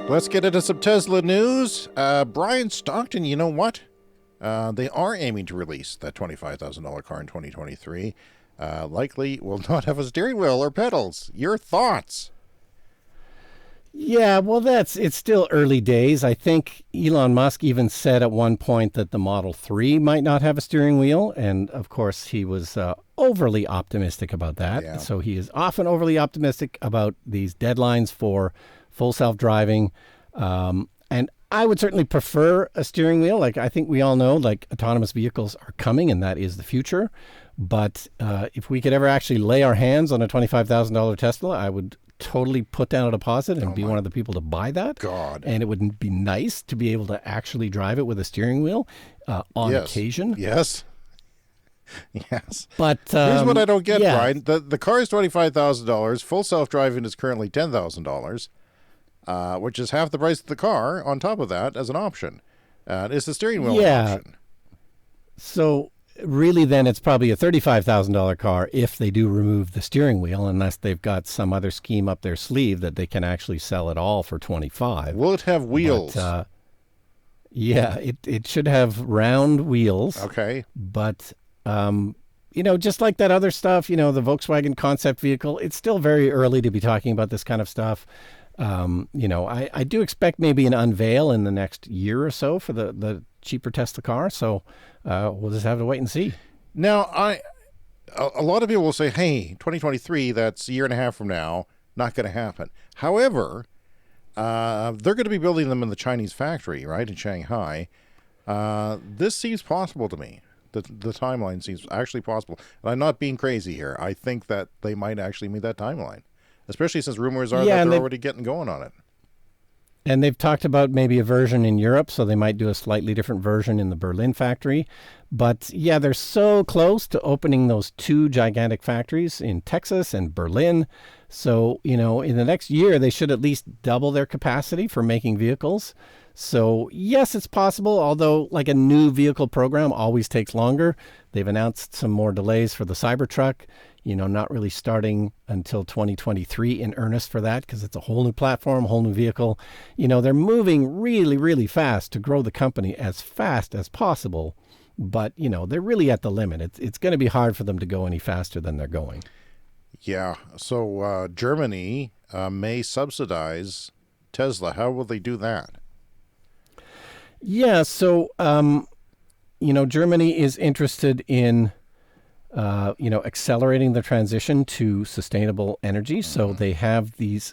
Let's get into some Tesla news. Brian Stockton, you know what? They are aiming to release that $25,000 car in 2023. Likely will not have a steering wheel or pedals. Your thoughts? Yeah, well, it's still early days. I think Elon Musk even said at one point that the Model 3 might not have a steering wheel. And of course, he was overly optimistic about that. Yeah. So he is often overly optimistic about these deadlines for full self-driving. And I would certainly prefer a steering wheel. Like, I think we all know, like, autonomous vehicles are coming and that is the future. But if we could ever actually lay our hands on a $25,000 Tesla, I would totally put down a deposit and be one of the people to buy that. God. And it would be nice to be able to actually drive it with a steering wheel on occasion. Yes. Yes. But here's what I don't get, Brian. The car is $25,000. Full self-driving is currently $10,000, which is half the price of the car on top of that as an option. Is the steering wheel an option? So really, then it's probably a $35,000 car if they do remove the steering wheel, unless they've got some other scheme up their sleeve that they can actually sell it all for $25,000. Will it have wheels? But, it should have round wheels. Okay. But, just like that other stuff, the Volkswagen concept vehicle, it's still very early to be talking about this kind of stuff. I do expect maybe an unveil in the next year or so for the cheaper Tesla car. So we'll just have to wait and see. Now, a lot of people will say, hey, 2023, that's a year and a half from now, not going to happen. However, they're going to be building them in the Chinese factory, right, in Shanghai. This seems possible to me. The timeline seems actually possible. And I'm not being crazy here. I think that they might actually meet that timeline, especially since rumors are that they're already getting going on it. And they've talked about maybe a version in Europe, so they might do a slightly different version in the Berlin factory. But yeah, they're so close to opening those two gigantic factories in Texas and Berlin. So, in the next year, they should at least double their capacity for making vehicles. So yes, it's possible, although like a new vehicle program always takes longer. They've announced some more delays for the Cybertruck, not really starting until 2023 in earnest for that, because it's a whole new platform, whole new vehicle. They're moving really, really fast to grow the company as fast as possible. But, they're really at the limit. It's going to be hard for them to go any faster than they're going. Yeah. So Germany may subsidize Tesla. How will they do that? Yeah. So, Germany is interested in accelerating the transition to sustainable energy. So they have these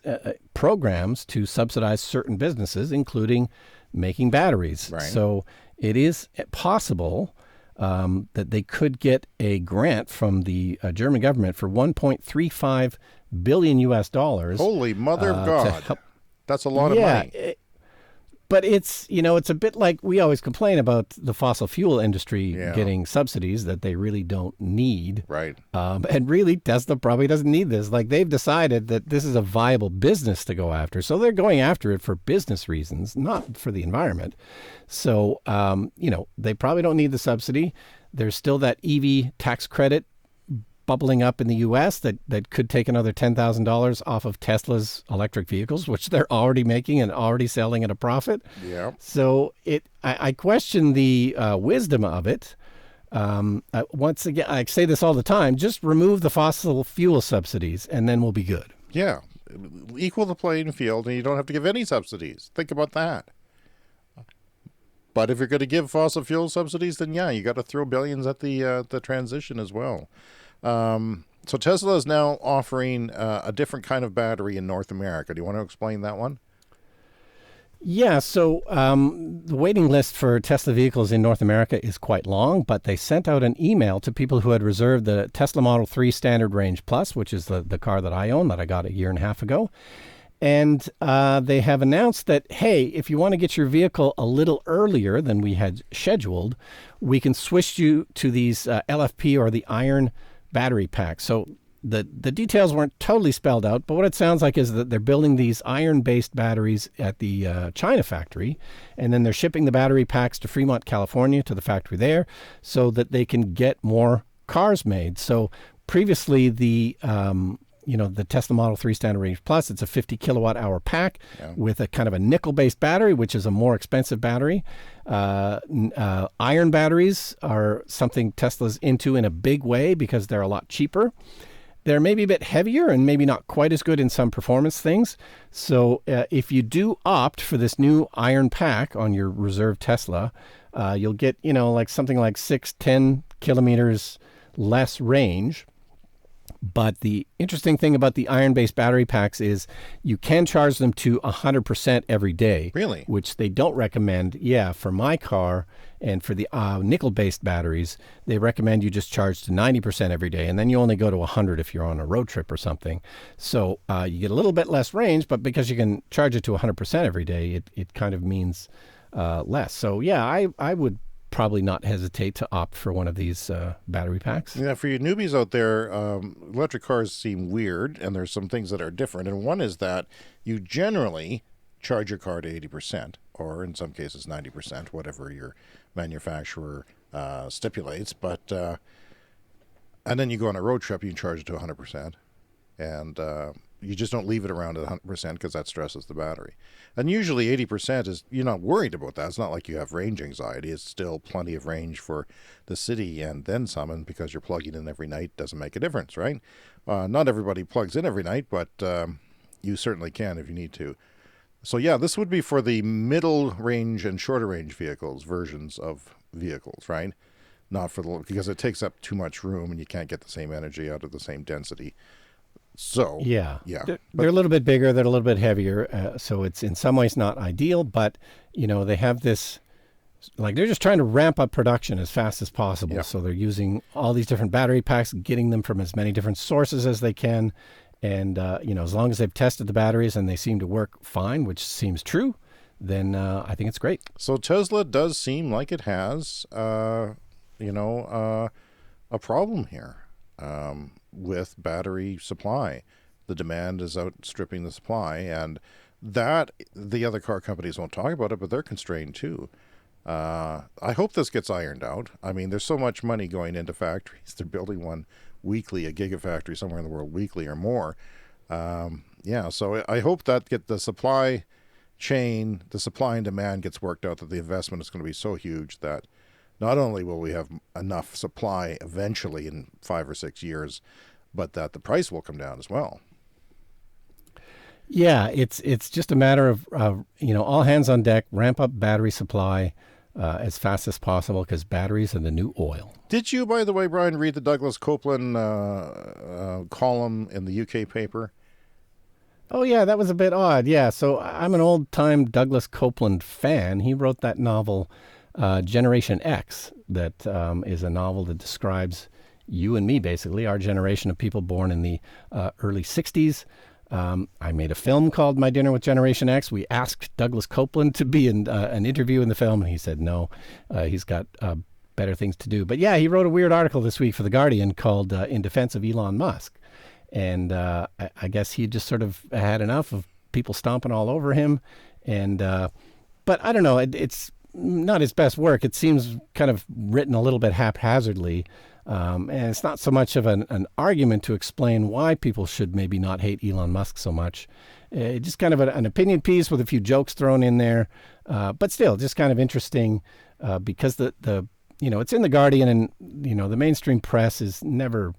programs to subsidize certain businesses, including making batteries. Right. So it is possible that they could get a grant from the German government for $1.35 billion US. Holy mother of God. That's a lot of money. But it's a bit like we always complain about the fossil fuel industry getting subsidies that they really don't need. Right. And really, Tesla probably doesn't need this. Like, they've decided that this is a viable business to go after. So they're going after it for business reasons, not for the environment. So, they probably don't need the subsidy. There's still that EV tax credit bubbling up in the U.S. that could take another $10,000 off of Tesla's electric vehicles, which they're already making and already selling at a profit. Yeah. So I question the wisdom of it. Once again, I say this all the time, just remove the fossil fuel subsidies and then we'll be good. Yeah. Equal the playing field and you don't have to give any subsidies. Think about that. But if you're going to give fossil fuel subsidies, then you got to throw billions at the transition as well. So Tesla is now offering a different kind of battery in North America. Do you want to explain that one? Yeah, so the waiting list for Tesla vehicles in North America is quite long, but they sent out an email to people who had reserved the Tesla Model 3 Standard Range Plus, which is the car that I own that I got a year and a half ago. And they have announced that, hey, if you want to get your vehicle a little earlier than we had scheduled, we can switch you to these LFP or the iron battery packs. So the details weren't totally spelled out, but what it sounds like is that they're building these iron-based batteries at the China factory, and then they're shipping the battery packs to Fremont, California, to the factory there, so that they can get more cars made. So previously, the the Tesla Model 3 Standard Range Plus. It's a 50 kilowatt hour pack Yeah. with a kind of a nickel-based battery, which is a more expensive battery. Iron batteries are something Tesla's into in a big way because they're a lot cheaper. They're maybe a bit heavier and maybe not quite as good in some performance things. So if you do opt for this new iron pack on your reserve Tesla, you'll get, like something like 6-10 kilometers less range. But the interesting thing about the iron-based battery packs is you can charge them to 100% every day. Really? Which they don't recommend. Yeah, for my car and for the nickel-based batteries, they recommend you just charge to 90% every day. And then you only go to 100 if you're on a road trip or something. So you get a little bit less range, but because you can charge it to 100% every day, it kind of means less. So yeah, I would probably not hesitate to opt for one of these battery packs. Yeah, for you newbies out there, electric cars seem weird, and there's some things that are different. And one is that you generally charge your car to 80%, or in some cases 90%, whatever your manufacturer stipulates. But and then you go on a road trip, you can charge it to 100%, and you just don't leave it around at 100% because that stresses the battery. And usually 80% is, you're not worried about that. It's not like you have range anxiety. It's still plenty of range for the city and then some, and because you're plugging in every night doesn't make a difference, right? Not everybody plugs in every night, but you certainly can if you need to. So yeah, this would be for the middle range and shorter range versions of vehicles, right? Not for because it takes up too much room and you can't get the same energy out of the same density. So yeah, yeah, they're a little bit bigger, they're a little bit heavier, so it's in some ways not ideal. But they have this, like, they're just trying to ramp up production as fast as possible. Yeah. So they're using all these different battery packs, getting them from as many different sources as they can, and as long as they've tested the batteries and they seem to work fine, which seems true, then I think it's great. So Tesla does seem like it has, a problem here. With battery supply. The demand is outstripping the supply, and that the other car companies won't talk about it, but they're constrained too. I hope this gets ironed out. I mean, there's so much money going into factories. They're building one weekly, a gigafactory somewhere in the world weekly or more. So I hope that the supply chain, the supply and demand gets worked out, that the investment is going to be so huge that not only will we have enough supply eventually in 5 or 6 years, but that the price will come down as well. Yeah, it's just a matter of all hands on deck, ramp up battery supply as fast as possible, because batteries are the new oil. Did you, by the way, Brian, read the Douglas Copeland column in the UK paper? Oh, yeah, that was a bit odd. Yeah, so I'm an old-time Douglas Copeland fan. He wrote that novel, Generation X, that is a novel that describes you and me, basically, our generation of people born in the early 60s. I made a film called My Dinner with Generation X. We asked Douglas Copeland to be in an interview in the film, and he said no. He's got better things to do. But yeah, he wrote a weird article this week for The Guardian called In Defense of Elon Musk. And I guess he just sort of had enough of people stomping all over him. And but I don't know, it's not his best work. It seems kind of written a little bit haphazardly. And it's not so much of an argument to explain why people should maybe not hate Elon Musk so much. Just kind of an opinion piece with a few jokes thrown in there. But still, just kind of interesting because the it's in The Guardian, and, the mainstream press is never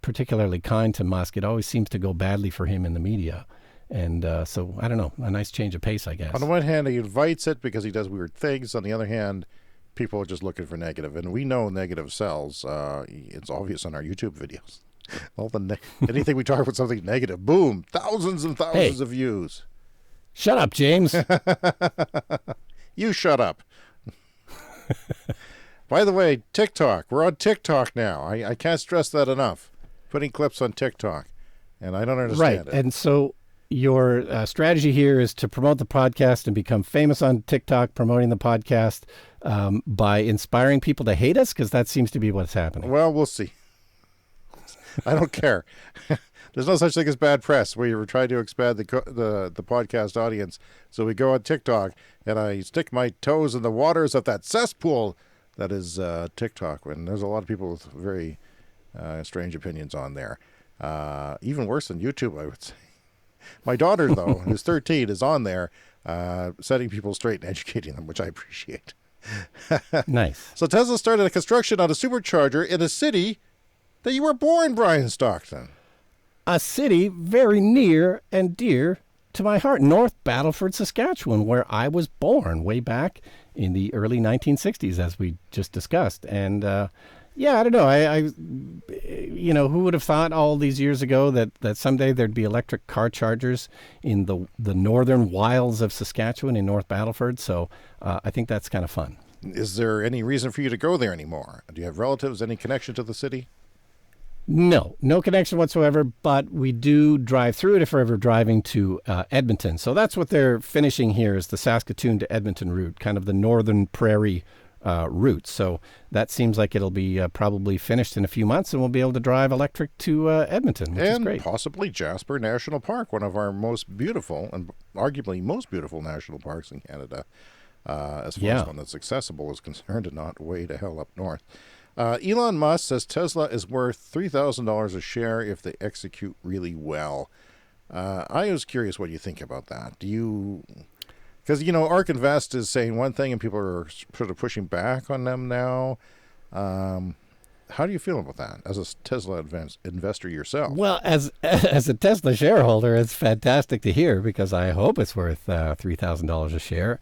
particularly kind to Musk. It always seems to go badly for him in the media. And so, I don't know, a nice change of pace, I guess. On the one hand, he invites it because he does weird things. On the other hand, people are just looking for negative. And we know negative sells. It's obvious on our YouTube videos. Anything we talk about something negative, boom, thousands and thousands of views. Shut up, James. You shut up. By the way, TikTok. We're on TikTok now. I can't stress that enough. Putting clips on TikTok. And I don't understand it. And so your strategy here is to promote the podcast and become famous on TikTok, promoting the podcast by inspiring people to hate us, because that seems to be what's happening. Well, we'll see. I don't care. There's no such thing as bad press. We were trying to expand the podcast audience. So we go on TikTok, and I stick my toes in the waters of that cesspool that is TikTok. And there's a lot of people with very strange opinions on there. Even worse than YouTube, I would say. My daughter, though, who's 13, is on there setting people straight and educating them, which I appreciate. Nice. So Tesla started a construction on a supercharger in a city that you were born, Brian Stockton. A city very near and dear to my heart, North Battleford, Saskatchewan, where I was born way back in the early 1960s, as we just discussed. And yeah, I don't know. Who would have thought all these years ago that someday there'd be electric car chargers in the northern wilds of Saskatchewan in North Battleford? So I think that's kind of fun. Is there any reason for you to go there anymore? Do you have relatives, any connection to the city? No connection whatsoever, but we do drive through it if we're ever driving to Edmonton. So that's what they're finishing here is the Saskatoon to Edmonton route, kind of the northern prairie route. So that seems like it'll be probably finished in a few months, and we'll be able to drive electric to Edmonton, which is great. And possibly Jasper National Park, one of our most beautiful and arguably most beautiful national parks in Canada, as far as one that's accessible is concerned and not way to hell up north. Elon Musk says Tesla is worth $3,000 a share if they execute really well. I was curious what you think about that. Do you... Because, ARK Invest is saying one thing and people are sort of pushing back on them now. How do you feel about that as a Tesla investor yourself? Well, as a Tesla shareholder, it's fantastic to hear because I hope it's worth $3,000 a share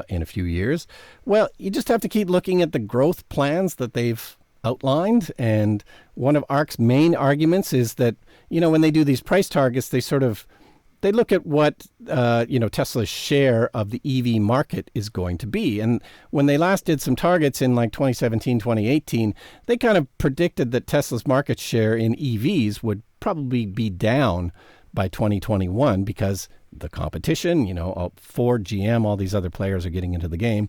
in a few years. Well, you just have to keep looking at the growth plans that they've outlined. And one of ARK's main arguments is that, when they do these price targets, they look at what, Tesla's share of the EV market is going to be. And when they last did some targets in like 2017, 2018, they kind of predicted that Tesla's market share in EVs would probably be down by 2021 because the competition, Ford, GM, all these other players are getting into the game.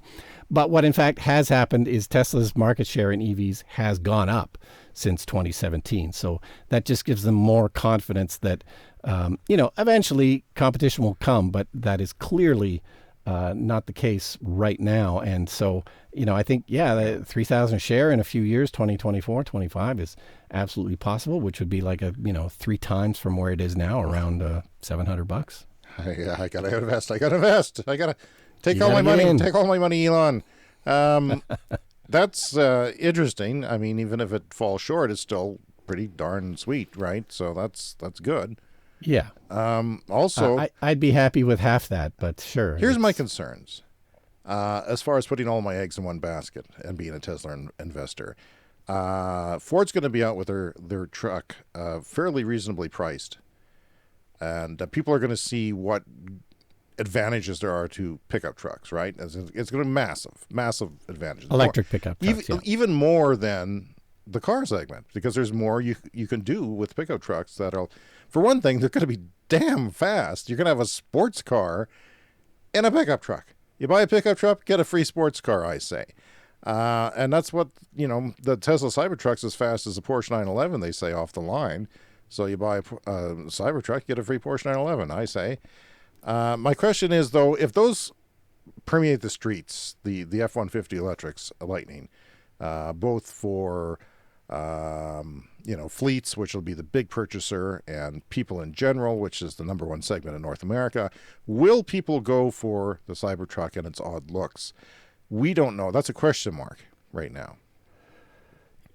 But what in fact has happened is Tesla's market share in EVs has gone up since 2017. So that just gives them more confidence that, eventually competition will come, but that is clearly not the case right now. And so, I think, the 3,000 share in a few years, 2024, 25 is absolutely possible, which would be like 3 times from where it is now, around $700. I gotta invest. I gotta take all my money. Take all my money, Elon. That's interesting. I mean, even if it falls short, it's still pretty darn sweet, right? So that's good. Yeah. Also, I'd be happy with half that, but sure. Here's my concerns. As far as putting all my eggs in one basket and being a Tesla investor, Ford's going to be out with their truck fairly reasonably priced. And people are going to see what advantages there are to pickup trucks, right? It's going to be massive advantages. Electric pickup trucks, even more than the car segment, because there's more you can do with pickup trucks that'll, for one thing, they're going to be damn fast. You're going to have a sports car and a pickup truck. You buy a pickup truck, get a free sports car, I say. And that's what, the Tesla Cybertruck's as fast as a Porsche 911, they say, off the line. So you buy a Cybertruck, get a free Porsche 911, I say. My question is, though, if those permeate the streets, the F-150 electrics, Lightning, both for, fleets, which will be the big purchaser, and people in general, which is the number one segment in North America, will people go for the Cybertruck and its odd looks? We don't know. That's a question mark right now.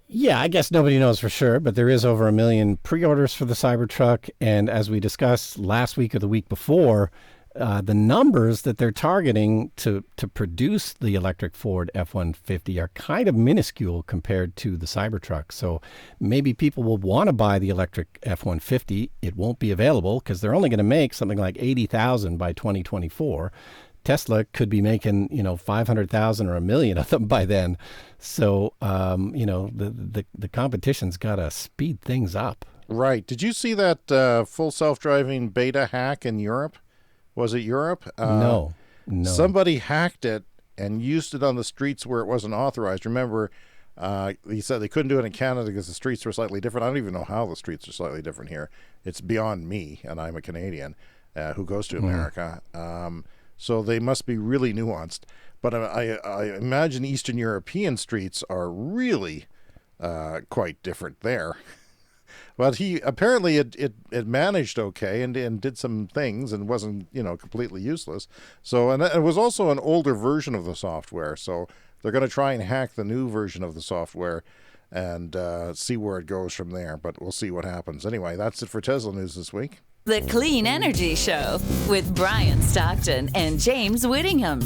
Yeah, I guess nobody knows for sure, but there is over 1 million pre-orders for the Cybertruck. And as we discussed last week or the week before, the numbers that they're targeting to produce the electric Ford F-150 are kind of minuscule compared to the Cybertruck. So maybe people will want to buy the electric F-150. It won't be available because they're only going to make something like 80,000 by 2024. Tesla could be making, 500,000 or 1 million of them by then. So, the competition's got to speed things up. Right. Did you see that full self-driving beta hack in Europe? Was it Europe? No. Somebody hacked it and used it on the streets where it wasn't authorized. Remember, he said they couldn't do it in Canada because the streets were slightly different. I don't even know how the streets are slightly different here. It's beyond me, and I'm a Canadian who goes to America. So they must be really nuanced. But I imagine Eastern European streets are really quite different there. But he apparently it managed okay and did some things and wasn't completely useless. So and it was also an older version of the software. So they're going to try and hack the new version of the software and see where it goes from there. But we'll see what happens. Anyway, that's it for Tesla news this week. The Clean Energy Show with Brian Stockton and James Whittingham.